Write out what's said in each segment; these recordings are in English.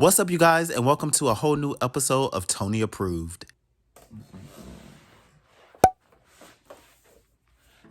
What's up, you guys, and welcome to a whole new episode of Toni Approved.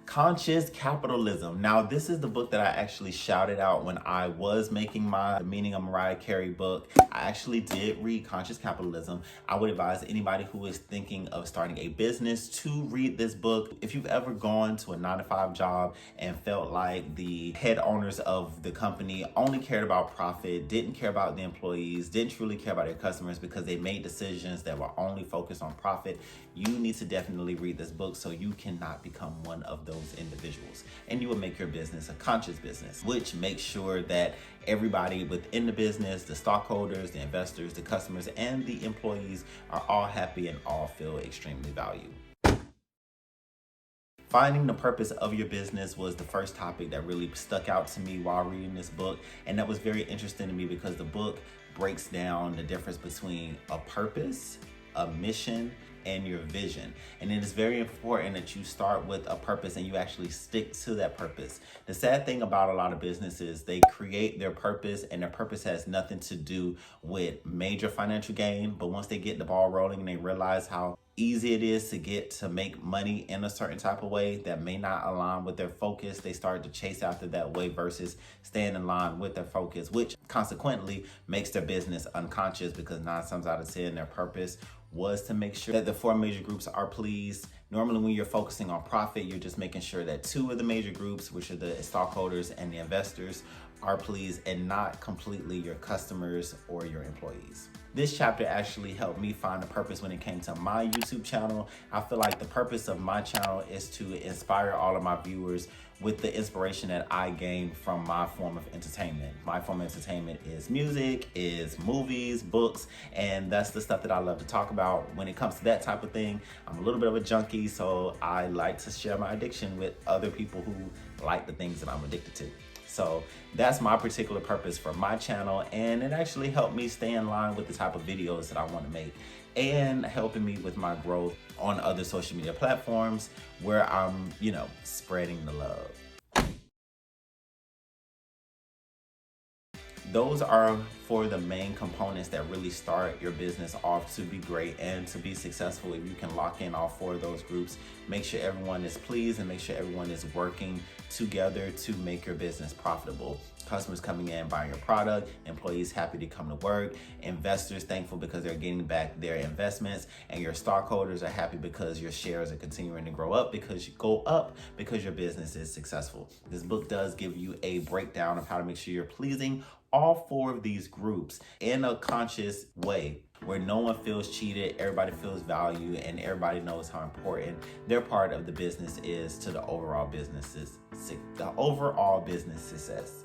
Conscious Capitalism. Now, this is the book that I actually shouted out when I was making my The Meaning of Mariah Carey book. I actually did read Conscious Capitalism. I would advise anybody who is thinking of starting a business to read this book. If you've ever gone to a 9-to-5 job and felt like the head owners of the company only cared about profit, didn't care about the employees, didn't truly care about their customers because they made decisions that were only focused on profit, you need to definitely read this book so you cannot become one of those individuals, and you will make your business a conscious business, which makes sure that everybody within the business, the stockholders, the investors, the customers, and the employees are all happy and all feel extremely valued. Finding the purpose of your business was the first topic that really stuck out to me while reading this book, and that was very interesting to me because the book breaks down the difference between a purpose, a mission, and your vision. And it is very important that you start with a purpose and you actually stick to that purpose. The sad thing about a lot of businesses, they create their purpose and their purpose has nothing to do with major financial gain. But once they get the ball rolling and they realize how easy it is to get to make money in a certain type of way that may not align with their focus, they start to chase after that way versus staying in line with their focus, which consequently makes their business unconscious because 9 times out of 10 their purpose was to make sure that the 4 major groups are pleased. Normally when you're focusing on profit, you're just making sure that 2 of the major groups, which are the stockholders and the investors, are pleased and not completely your customers or your employees. This chapter actually helped me find a purpose when it came to my YouTube channel. I feel like the purpose of my channel is to inspire all of my viewers with the inspiration that I gain from my form of entertainment. My form of entertainment is music, is movies, books, and that's the stuff that I love to talk about. When it comes to that type of thing, I'm a little bit of a junkie, so I like to share my addiction with other people who like the things that I'm addicted to. So that's my particular purpose for my channel, and it actually helped me stay in line with the type of videos that I want to make and helping me with my growth on other social media platforms where I'm, spreading the love. Those are 4 of the main components that really start your business off to be great and to be successful. If you can lock in all 4 of those groups, make sure everyone is pleased and make sure everyone is working together to make your business profitable. Customers coming in, buying your product, employees happy to come to work, investors thankful because they're getting back their investments, and your stockholders are happy because your shares are continuing to grow up because your business is successful. This book does give you a breakdown of how to make sure you're pleasing all 4 of these groups in a conscious way where no one feels cheated, everybody feels value, and everybody knows how important their part of the business is to the overall business success.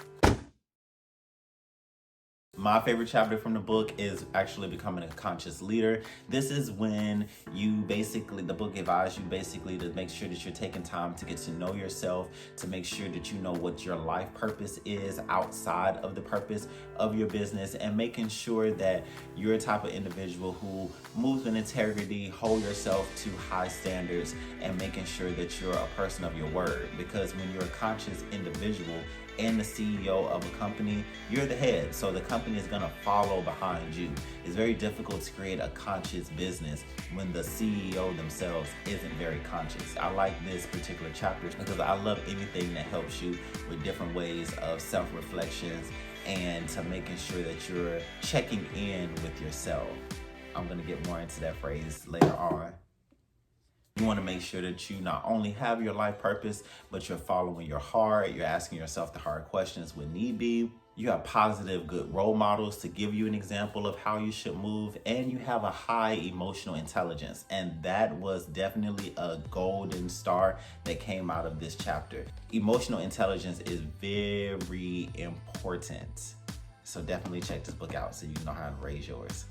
My favorite chapter from the book is actually becoming a conscious leader. This is when the book advises you basically to make sure that you're taking time to get to know yourself, to make sure that you know what your life purpose is outside of the purpose of your business, and making sure that you're a type of individual who moves with integrity, hold yourself to high standards, and making sure that you're a person of your word. Because when you're a conscious individual and the CEO of a company, you're the head, so the company is going to follow behind you. It's very difficult to create a conscious business when the CEO themselves isn't very conscious. I like this particular chapter because I love anything that helps you with different ways of self-reflections and to making sure that you're checking in with yourself. I'm going to get more into that phrase later on. You want to make sure that you not only have your life purpose, but you're following your heart. You're asking yourself the hard questions when need be. You have positive, good role models to give you an example of how you should move. And you have a high emotional intelligence. And that was definitely a golden star that came out of this chapter. Emotional intelligence is very important. So definitely check this book out so you know how to raise yours.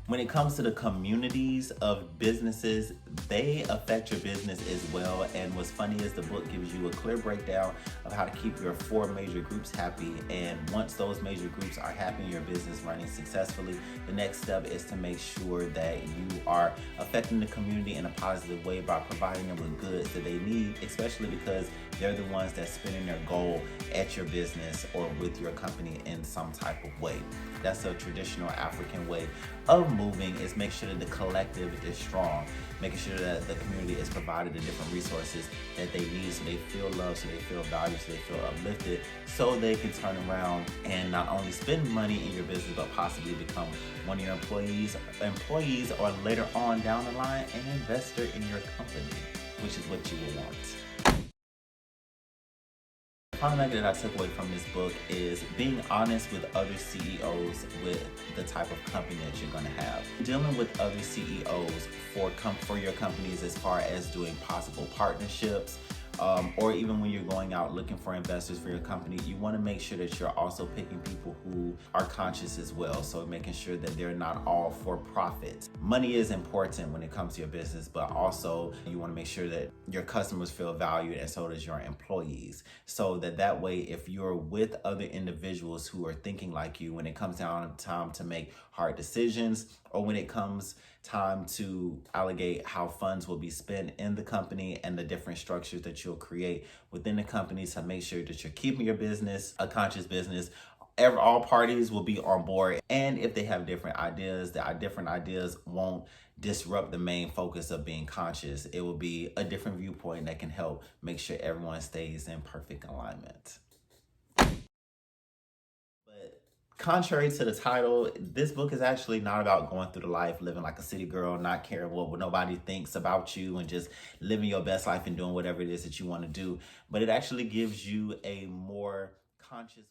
When it comes to the communities of businesses, they affect your business as well. And what's funny is the book gives you a clear breakdown of how to keep your 4 major groups happy. And once those major groups are happy and your business running successfully, the next step is to make sure that you are affecting the community in a positive way by providing them with goods that they need, especially because they're the ones that's spending their goal at your business or with your company in some type of way. That's a traditional African way of moving, is make sure that the collective is strong, making sure that the community is provided the different resources that they need so they feel loved, so they feel valued, so they feel uplifted, so they can turn around and not only spend money in your business, but possibly become one of your employees, or later on down the line, an investor in your company, which is what you will want. The final nugget that I took away from this book is being honest with other CEOs with the type of company that you're going to have. Dealing with other CEOs for your companies as far as doing possible partnerships, or even when you're going out looking for investors for your company, you want to make sure that you're also picking people who are conscious as well. So making sure that they're not all for profit. Money is important when it comes to your business, but also you want to make sure that your customers feel valued, and so does your employees. So that way, if you're with other individuals who are thinking like you, when it comes down to time to make hard decisions, or when it comes time to allocate how funds will be spent in the company and the different structures that you'll create within the company to make sure that you're keeping your business a conscious business, all parties will be on board. And if they have different ideas, that different ideas won't disrupt the main focus of being conscious. It will be a different viewpoint that can help make sure everyone stays in perfect alignment. Contrary to the title, this book is actually not about going through the life living like a city girl, not caring what nobody thinks about you, and just living your best life and doing whatever it is that you want to do. But it actually gives you a more conscious